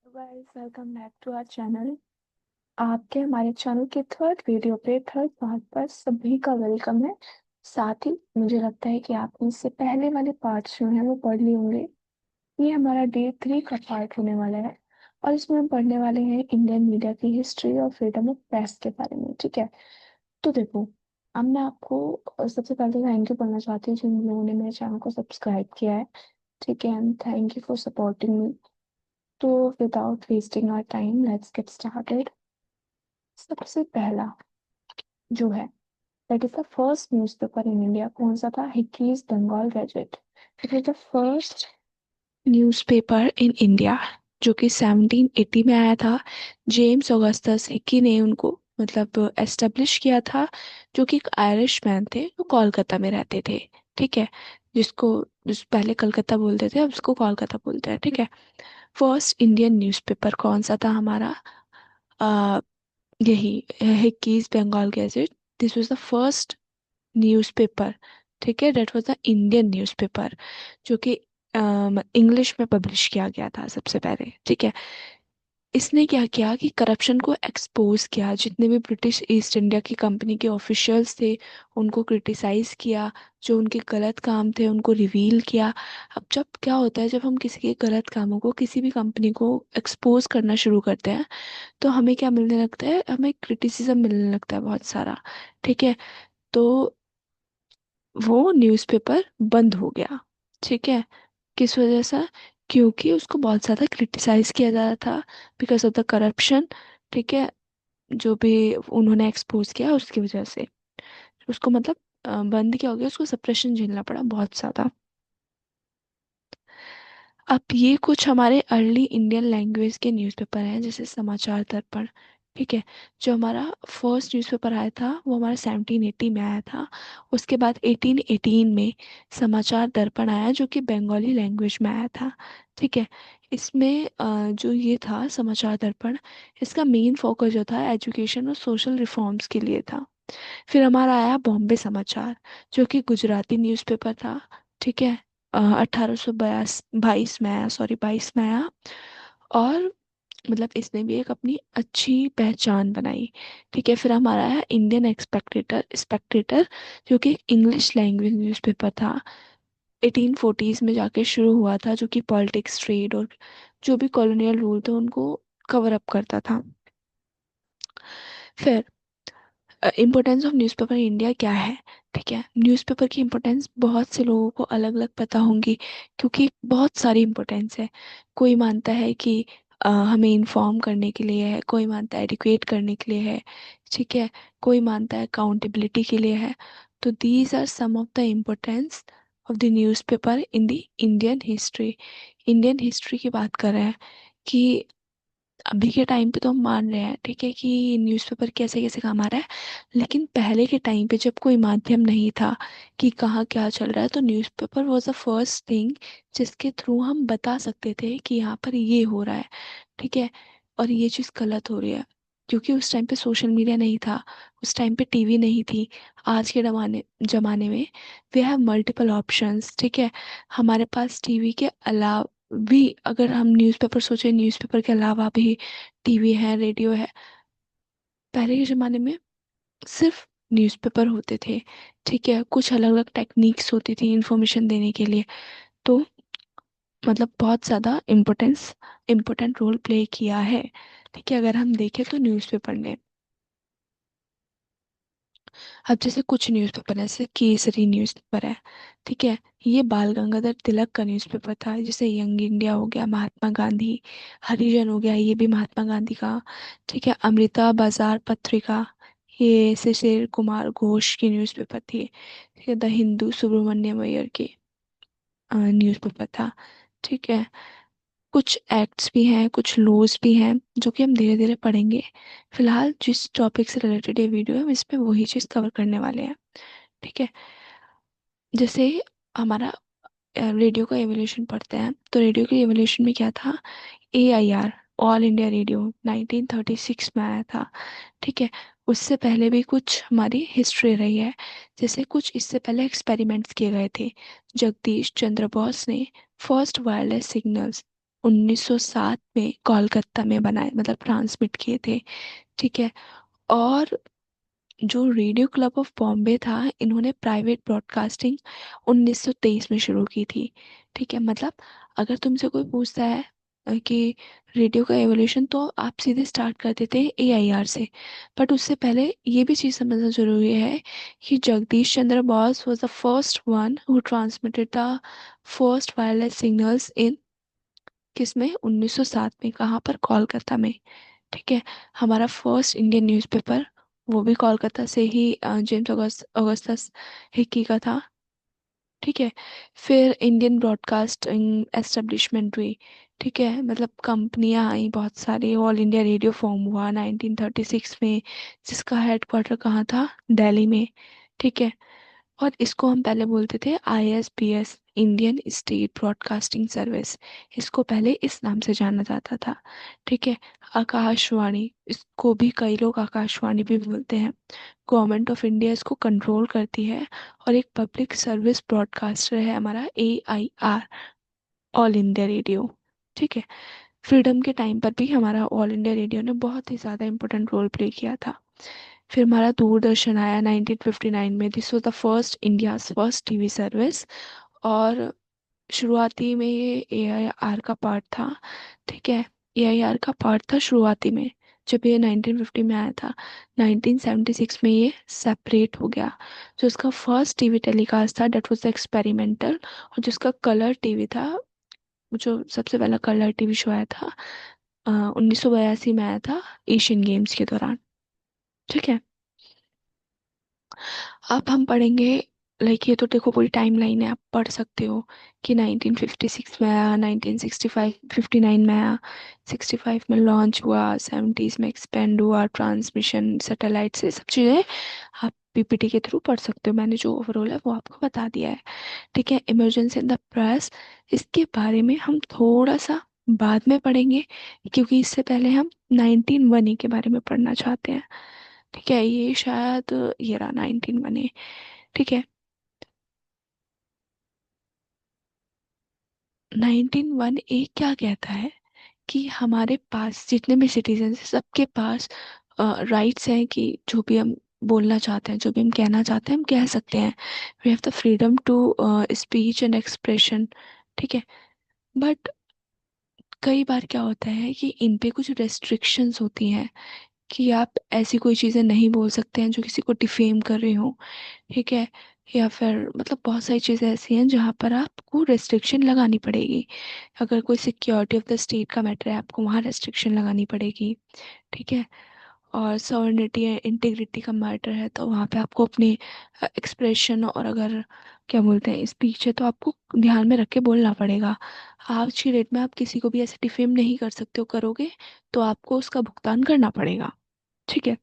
Guys welcome back to our channel. आपके हमारे channel के थर्ड वीडियो पे थर्ड पार्ट पर सभी का वेलकम है। साथ ही मुझे लगता है कि आपने इससे पहले वाले पार्ट्स जो हैं वो पढ़ लिए होंगे। ये हमारा डे 3 का पार्ट होने वाला है और इसमें हम पढ़ने वाले हैं इंडियन मीडिया की हिस्ट्री और फ्रीडम ऑफ प्रेस के बारे में। ठीक है, तो देखो, अब मैं आपको सबसे पहले थैंक यू बोलना चाहती हूँ जिन लोगों ने मेरे चैनल को सब्सक्राइब किया है। ठीक है, and thank you for supporting me. तो without wasting our time let's get started. सबसे पहला जो है, that is the first newspaper in India, कौन सा था? Hicky's Bengal gazette. It is the first newspaper in India जो कि 1780 में आया था। जेम्स ऑगस्टस हिकी ने उनको मतलब एस्टेब्लिश किया था, जो कि एक आयरिश मैन थे जो कोलकाता में रहते थे। ठीक है, जिसको जिस पहले कलकत्ता बोलते थे अब उसको कोलकाता बोलते हैं। ठीक है, फर्स्ट इंडियन न्यूज़पेपर कौन सा था हमारा? आ, यही Hicky's Bengal gazette. This was the first newspaper. ठीक है, that was the Indian newspaper जो कि इंग्लिश में पब्लिश किया गया था सबसे पहले। ठीक है, इसने क्या किया कि करप्शन को एक्सपोज किया, जितने भी ब्रिटिश ईस्ट इंडिया की कंपनी के ऑफिशियल्स थे उनको क्रिटिसाइज किया, जो उनके गलत काम थे उनको रिवील किया। अब जब क्या होता है, जब हम किसी के गलत कामों को, किसी भी कंपनी को एक्सपोज करना शुरू करते हैं तो हमें क्या मिलने लगता है? हमें क्रिटिसिज्म मिलने लगता है बहुत सारा। ठीक है, तो वो न्यूज़पेपर बंद हो गया। ठीक है, किस वजह से? क्योंकि उसको बहुत ज़्यादा क्रिटिसाइज किया जा रहा था बिकॉज ऑफ द करप्शन। ठीक है, जो भी उन्होंने एक्सपोज किया उसकी वजह से उसको मतलब बंद किया हो गया, उसको सप्रेशन झेलना पड़ा बहुत ज़्यादा। अब ये कुछ हमारे अर्ली इंडियन लैंग्वेज के न्यूज़पेपर हैं, जैसे समाचार दर्पण। ठीक है, जो हमारा फर्स्ट न्यूज़पेपर आया था वो हमारा 1780 में आया था। उसके बाद 1818 में समाचार दर्पण आया, जो कि बंगाली लैंग्वेज में आया था। ठीक है, इसमें जो ये था समाचार दर्पण, इसका मेन फोकस जो था एजुकेशन और सोशल रिफॉर्म्स के लिए था। फिर हमारा आया बॉम्बे समाचार, जो कि गुजराती न्यूज़पेपर था। ठीक है, 1822 में आया, सॉरी 22 में आया। और मतलब इसने भी एक अपनी अच्छी पहचान बनाई। ठीक है, फिर हमारा आया इंडियन एक्सपेक्टेटर स्पेक्टेटर, जो कि इंग्लिश लैंग्वेज न्यूज़पेपर था। 1840s में जाके शुरू हुआ था, जो कि पॉलिटिक्स, ट्रेड और जो भी कॉलोनियल रूल थे उनको कवर अप करता था। फिर importance of newspaper in India क्या है? ठीक है, न्यूज़पेपर की इम्पोर्टेंस बहुत से लोगों को अलग अलग पता होंगी, क्योंकि बहुत सारी इम्पोर्टेंस है। कोई मानता है कि हमें इन्फॉर्म करने के लिए है, कोई मानता है एडुकेट करने के लिए है। ठीक है, कोई मानता है अकाउंटेबिलिटी के लिए है। तो these are some of the importance of the newspaper in the Indian history. Indian history की बात कर रहे हैं कि अभी के टाइम पे तो हम मान रहे हैं, ठीक है, कि न्यूज़पेपर कैसे कैसे काम आ रहा है। लेकिन पहले के टाइम पे जब कोई माध्यम नहीं था कि कहाँ क्या चल रहा है, तो newspaper was the first thing जिसके थ्रू हम बता सकते थे कि यहाँ पर ये हो रहा है। ठीक है, और ये चीज़ गलत हो रही है। क्योंकि उस टाइम पे सोशल मीडिया नहीं था, उस टाइम पे टीवी नहीं थी। आज के जमाने जमाने में वी हैव मल्टीपल ऑप्शंस। ठीक है, हमारे पास टीवी के अलावा भी, अगर हम न्यूज़पेपर सोचे, न्यूज़पेपर के अलावा भी टीवी है, रेडियो है। पहले के ज़माने में सिर्फ न्यूज़पेपर होते थे। ठीक है, कुछ अलग अलग टेक्निक्स होती थी इंफॉर्मेशन देने के लिए। तो मतलब बहुत ज़्यादा इम्पोर्टेंट रोल प्ले किया है। ठीक है, अगर हम देखें तो न्यूज़पेपर ने। अब जैसे कुछ न्यूज़पेपर है, जैसे केसरी न्यूज़पेपर है। ठीक है, ये बाल गंगाधर तिलक का न्यूज़पेपर था। जैसे यंग इंडिया हो गया, महात्मा गांधी, हरिजन हो गया, ये भी महात्मा गांधी का। ठीक है, अमृता बाजार पत्रिका, ये शिशिर कुमार घोष की न्यूज़पेपर थी। ठीक है, द हिंदू सुब्रमण्यम अय्यर की न्यूज़पेपर था। ठीक है, कुछ एक्ट्स भी हैं, कुछ लॉज भी हैं, जो कि हम धीरे धीरे पढ़ेंगे। फिलहाल जिस टॉपिक से रिलेटेड ये वीडियो है, हम इस पे वही चीज़ कवर करने वाले हैं। ठीक है, जैसे हमारा रेडियो का एवोल्यूशन पढ़ते हैं, तो रेडियो के एवोल्यूशन में क्या था? AIR, ऑल इंडिया रेडियो, 1936 में आया था। ठीक है, उससे पहले भी कुछ हमारी हिस्ट्री रही है। जैसे कुछ इससे पहले एक्सपेरिमेंट्स किए गए थे। जगदीश चंद्र बोस ने फर्स्ट वायरलेस सिग्नल्स 1907 में कोलकाता में बनाए, मतलब ट्रांसमिट किए थे। ठीक है। और जो रेडियो क्लब ऑफ बॉम्बे था, इन्होंने प्राइवेट ब्रॉडकास्टिंग 1923 में शुरू की थी। ठीक है। मतलब अगर तुमसे कोई पूछता है कि रेडियो का एवोल्यूशन, तो आप सीधे स्टार्ट कर देते हैं एआईआर से। बट उससे पहले ये भी चीज़ समझना जरूरी है कि Jagdish Chandra Bose was the first one who transmitted the first wireless signals in, किसमें, 1907 में। कहाँ पर? कोलकाता में। ठीक है। हमारा फर्स्ट इंडियन न्यूज़पेपर, वो भी कोलकाता से ही जेम्स ऑगस्टस हिक्की का था। ठीक है। फिर इंडियन ब्रॉडकास्टिंग एस्टेब्लिशमेंट हुई। ठीक है। मतलब कंपनियां आई बहुत सारी। ऑल इंडिया रेडियो फॉर्म हुआ 1936 में, जिसका हेडक्वार्टर कहाँ था? दिल्ली में। ठीक है। और इसको हम पहले बोलते थे ISPS, Indian state broadcasting service. इसको पहले इस नाम से जाना जाता था। ठीक है। आकाशवाणी, इसको भी कई लोग आकाशवाणी भी बोलते हैं। गवर्नमेंट ऑफ इंडिया इसको कंट्रोल करती है। और एक पब्लिक सर्विस ब्रॉडकास्टर है हमारा एआईआर, ऑल इंडिया रेडियो। ठीक है। फ्रीडम के टाइम पर भी हमारा ऑल इंडिया रेडियो ने बहुत ही ज़्यादा इंपॉर्टेंट रोल प्ले किया था। फिर हमारा दूरदर्शन आया 1959 में। This was the first India's first TV service. और शुरुआती में ये एआईआर का पार्ट था। ठीक है। एआईआर का पार्ट था शुरुआती में, जब ये 1950 में आया था। 1976 में ये सेपरेट हो गया। जो इसका फर्स्ट टीवी टेलीकास्ट था, डेट वाज एक्सपेरिमेंटल। और जिसका कलर टीवी था, जो सबसे पहला कलर टीवी शो आया था 1982 में आया था, एशियन गेम्स के दौरान। ठीक है। अब हम पढ़ेंगे, लाइक ये तो देखो पूरी टाइम लाइन है, आप पढ़ सकते हो कि 1956 में आया, 1965 59 में आया, 65 में लॉन्च हुआ, 70s में एक्सपेंड हुआ, ट्रांसमिशन सैटेलाइट से, सब चीज़ें आप पीपीटी के थ्रू पढ़ सकते हो। मैंने जो ओवरऑल है वो आपको बता दिया है। ठीक है। इमरजेंसी इन द प्रेस, इसके बारे में हम थोड़ा सा बाद में पढ़ेंगे, क्योंकि इससे पहले हम 19 के बारे में पढ़ना चाहते हैं। ठीक है। ये शायद ये रहा 19 ठीक है। 19 क्या कहता है कि हमारे पास जितने भी सिटीजन हैं, सबके पास राइट्स हैं कि जो भी हम बोलना चाहते हैं, जो भी हम कहना चाहते हैं, हम कह सकते हैं। We have the freedom to speech and expression. ठीक है। बट कई बार क्या होता है कि इन पे कुछ रेस्ट्रिक्शंस होती हैं, कि आप ऐसी कोई चीज़ें नहीं बोल सकते हैं जो किसी को डिफेम कर रही हो। ठीक है। या फिर मतलब बहुत सारी चीज़ें ऐसी हैं जहाँ पर आपको रेस्ट्रिक्शन लगानी पड़ेगी। अगर कोई सिक्योरिटी ऑफ द स्टेट का मैटर है, आपको वहाँ रेस्ट्रिक्शन लगानी पड़ेगी। ठीक है। और सॉवरेनिटी या इंटीग्रिटी का मैटर है, तो वहाँ पे आपको अपनी एक्सप्रेशन, और अगर क्या बोलते हैं स्पीच है, तो आपको ध्यान में रख के बोलना पड़ेगा। आज की डेट में आप किसी को भी ऐसे डिफेम नहीं कर सकते हो, करोगे तो आपको उसका भुगतान करना पड़ेगा। ठीक है।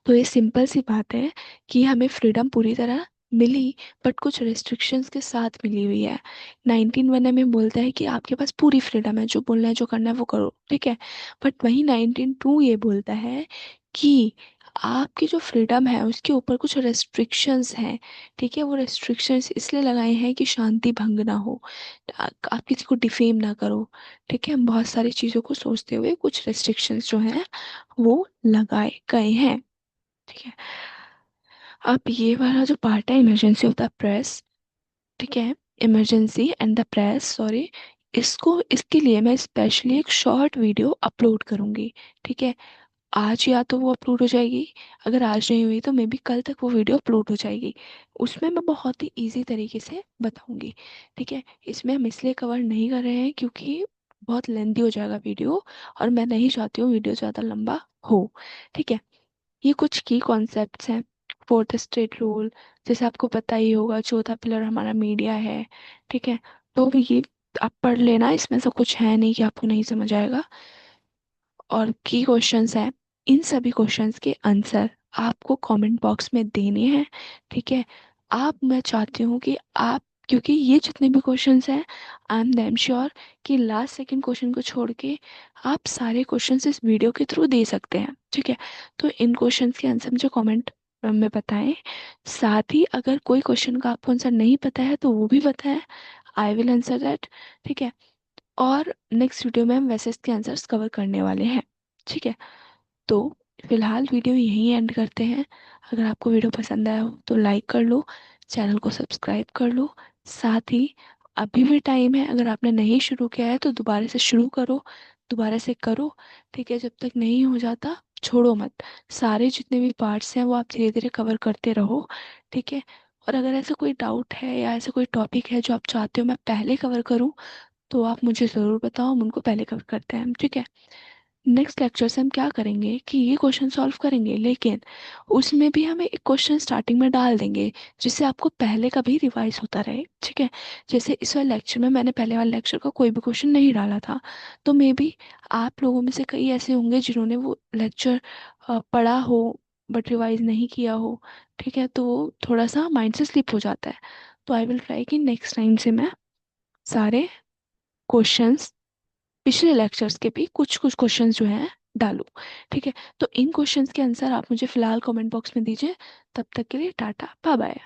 तो ये सिंपल सी बात है कि हमें फ्रीडम पूरी तरह मिली, बट कुछ रेस्ट्रिक्शंस के साथ मिली हुई है। 19 में बोलता है कि आपके पास पूरी फ्रीडम है, जो बोलना है जो करना है वो करो। ठीक है। बट वहीं 19 ये बोलता है कि आपकी जो फ्रीडम है उसके ऊपर कुछ रेस्ट्रिक्शंस हैं। ठीक है। वो रेस्ट्रिक्शंस इसलिए लगाए हैं कि शांति भंग ना हो, आप किसी को डिफेम ना करो। ठीक है। हम बहुत सारी चीज़ों को सोचते हुए कुछ रेस्ट्रिक्शंस जो हैं वो लगाए गए हैं। ठीक है। अब ये वाला जो पार्ट है, इमरजेंसी ऑफ द प्रेस, ठीक है, emergency and the press, sorry, इसको, इसके लिए मैं स्पेशली एक शॉर्ट वीडियो अपलोड करूँगी। ठीक है। आज या तो वो अपलोड हो जाएगी, अगर आज नहीं हुई तो मे बी कल तक वो वीडियो अपलोड हो जाएगी। उसमें मैं बहुत ही इजी तरीके से बताऊंगी। ठीक है। इसमें हम इसलिए कवर नहीं कर रहे हैं क्योंकि बहुत लेंथी हो जाएगा वीडियो, और मैं नहीं चाहती हूँ वीडियो ज़्यादा लंबा हो। ठीक है। ये कुछ की कॉन्सेप्ट्स हैं। फोर्थ स्टेट रूल, जैसे आपको पता ही होगा, चौथा पिलर हमारा मीडिया है। ठीक है। तो भी ये आप पढ़ लेना, इसमें से कुछ है नहीं कि आपको नहीं समझ आएगा। और की क्वेश्चंस हैं, इन सभी क्वेश्चंस के आंसर आपको कमेंट बॉक्स में देने हैं। ठीक है। आप, मैं चाहती हूँ कि आप, क्योंकि ये जितने भी क्वेश्चंस हैं, आई एम डैम श्योर कि लास्ट सेकंड क्वेश्चन को छोड़ के आप सारे क्वेश्चंस इस वीडियो के थ्रू दे सकते हैं। ठीक है। तो इन क्वेश्चंस के आंसर मुझे कमेंट में बताएं। साथ ही अगर कोई क्वेश्चन का आपको आंसर नहीं पता है तो वो भी बताएं। I will answer that. ठीक है, और नेक्स्ट वीडियो में हम वैसे इसके आंसर्स कवर करने वाले हैं। ठीक है, तो फिलहाल वीडियो यहीं एंड करते हैं। अगर आपको वीडियो पसंद आया हो तो लाइक कर लो, चैनल को सब्सक्राइब कर लो। साथ ही अभी भी टाइम है, अगर आपने नहीं शुरू किया है तो दोबारा से शुरू करो, दोबारा से करो। ठीक है, जब तक नहीं हो जाता छोड़ो मत, सारे जितने भी पार्ट्स हैं वो आप धीरे धीरे कवर करते रहो। ठीक है, और अगर ऐसा कोई डाउट है या ऐसा कोई टॉपिक है जो आप चाहते हो मैं पहले कवर करूं, तो आप मुझे ज़रूर बताओ, हम उनको पहले कवर करते हैं। ठीक है, नेक्स्ट लेक्चर से हम क्या करेंगे कि ये क्वेश्चन सॉल्व करेंगे, लेकिन उसमें भी हमें एक क्वेश्चन स्टार्टिंग में डाल देंगे जिससे आपको पहले का भी रिवाइज होता रहे। ठीक है, जैसे इस वाले लेक्चर में मैंने पहले वाले लेक्चर का कोई भी क्वेश्चन नहीं डाला था, तो मे बी आप लोगों में से कई ऐसे होंगे जिन्होंने वो लेक्चर पढ़ा हो बट रिवाइज नहीं किया हो। ठीक है, तो थोड़ा सा माइंड से स्लिप हो जाता है। तो आई विल ट्राई कि नेक्स्ट टाइम से मैं सारे क्वेश्चंस पिछले लेक्चर्स के भी कुछ कुछ क्वेश्चंस जो हैं डालूं। ठीक है, तो इन क्वेश्चंस के आंसर आप मुझे फिलहाल कमेंट बॉक्स में दीजिए। तब तक के लिए टाटा बाय बाय।